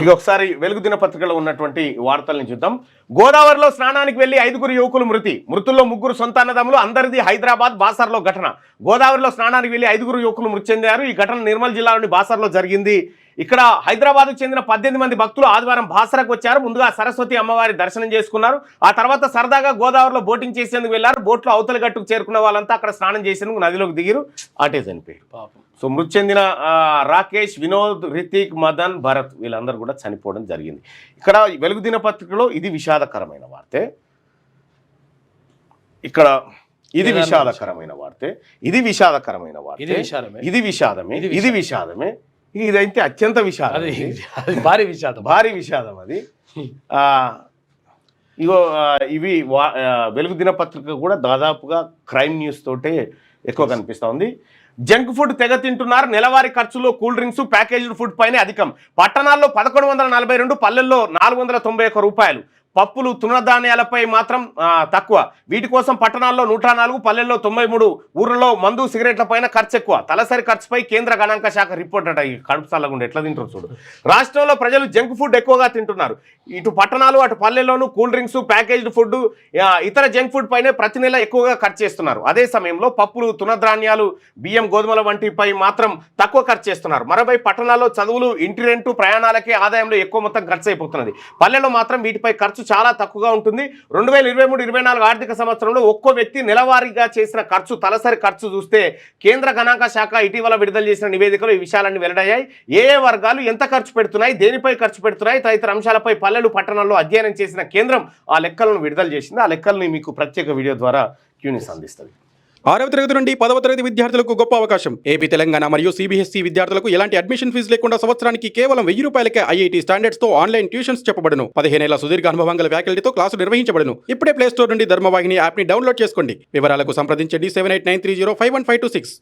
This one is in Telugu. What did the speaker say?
ఇక ఒకసారి వెలుగు దినపత్రికలో ఉన్నటువంటి వార్తల్ని చూద్దాం. గోదావరిలో స్నానానికి వెళ్లి 5 యువకులు మృతుల్లో 3 సొంత అన్నదమ్ములు. అందరిది హైదరాబాద్ బాసర్లో ఘటన. గోదావరిలో స్నానానికి వెళ్లి 5 యువకులు మృతి చెందారు. ఈ ఘటన నిర్మల్ జిల్లాలోని బాసర్లో జరిగింది. ఇక్కడ హైదరాబాద్కు చెందిన 18 మంది భక్తులు ఆదివారం బాసరకు వచ్చారు. ముందుగా సరస్వతి అమ్మవారి దర్శనం చేసుకున్నారు. ఆ తర్వాత సరదాగా గోదావరిలో బోటింగ్ చేసేందుకు వెళ్లారు. బోట్లో అవతల గట్టుకు చేరుకున్న వాళ్ళంతా అక్కడ స్నానం చేసేందుకు నదిలోకి దిగిరు. అటే చనిపోయారు. సో మృతి చెందిన రాకేష్, వినోద్, రితిక్, మదన్, భరత్ వీళ్ళందరూ కూడా చనిపోవడం జరిగింది. ఇక్కడ వెలుగు దినపత్రికలో ఇది విషాదకరమైన వార్తే. ఇక్కడ ఇది విషాదకరమైన వార్తే. ఇది విషాదకరమైన వార్తే. ఇది విషాదమే. ఇది విషాదమే. ఇదైతే అత్యంత విషాదం. భారీ విషాదం అది. ఇగో ఇవి వెలుగు దినపత్రిక కూడా దాదాపుగా క్రైమ్ న్యూస్ తోటే ఎక్కువ కనిపిస్తూ ఉంది. జంక్ ఫుడ్ తెగ తింటున్నారు. నెలవారీ ఖర్చులో కూల్ డ్రింక్స్, ప్యాకేజ్డ్ ఫుడ్ పైనే అధికం. పట్టణాల్లో 1142, పల్లెల్లో 491 రూపాయలు. పప్పులు, తృణధాన్యాలపై మాత్రం తక్కువ. వీటి కోసం పట్టణాల్లో 104, పల్లెల్లో 93, ఊర్లలో మందు, సిగరెట్ల పైన ఖర్చు ఎక్కువ. తలసరి ఖర్చుపై కేంద్ర గణాంక శాఖ రిపోర్ట్ అట. ఈ కడుపు చల్లకుండా ఎట్లా తింటారు చూడు. రాష్ట్రంలో ప్రజలు జంక్ ఫుడ్ ఎక్కువగా తింటున్నారు. ఇటు పట్టణాలు అటు పల్లెల్లోనూ కూల్ డ్రింక్స్, ప్యాకేజ్డ్ ఫుడ్, ఇతర జంక్ ఫుడ్ పైనే ప్రతి నెల ఎక్కువగా ఖర్చు చేస్తున్నారు. అదే సమయంలో పప్పులు, తృణధాన్యాలు, బియ్యం, గోధుమల వంటిపై మాత్రం తక్కువ ఖర్చు చేస్తున్నారు. మరోవైపు పట్టణాల్లో చదువులు, ఇంటి రెంటు, ప్రయాణాలకే ఆదాయంలో ఎక్కువ మొత్తం ఖర్చు అయిపోతున్నది. పల్లెల్లో మాత్రం వీటిపై ఖర్చు చాలా తక్కువగా ఉంటుంది. 2023-24 ఆర్థిక సంవత్సరంలో ఒక్కో వ్యక్తి నెలవారీగా చేసిన ఖర్చు, తలసరి ఖర్చు చూస్తే కేంద్ర గణాంక శాఖ ఇటీవల విడుదల చేసిన నివేదికలో ఈ విషయాలన్నీ వెల్లడయ్యాయి. ఏ వర్గాలు ఎంత ఖర్చు పెడుతున్నాయి, దేనిపై ఖర్చు పెడుతున్నాయి తదితర అంశాలపై పల్లెలు, పట్టణాల్లో అధ్యయనం చేసిన కేంద్రం ఆ లెక్కలను విడుదల చేసింది. ఆ లెక్కల్ని మీకు ప్రత్యేక వీడియో ద్వారా క్యూనిస్ అందిస్తుంది. 6వ తరగతి నుండి 10వ తరగతి విద్యార్థులకు గొప్ప అవకాశం. ఏపీ, తెలంగాణ మరియు సిబిఎస్ఈ విద్యార్థులకు ఎలాంటి అడ్మిషన్ ఫీజు లేకుండా సంవత్సరానికి కేవలం 1000 రూపాయలకే ఐఐటీ స్టాండర్డ్స్ తో ఆన్లైన్ ట్యూషన్స్ చెప్పబడును. 15 ఏళ్ల సుదీర్ఘ అనుభవం గల ఫ్యాకల్టీతో క్లాసు నిర్వహించబడును. ఇప్పుడే ప్లే స్టోర్ నుండి ధర్మవాహిని యాప్ ని డౌన్లోడ్ చేసుకోండి. వివరాలకు సంప్రదించండి 7893051526.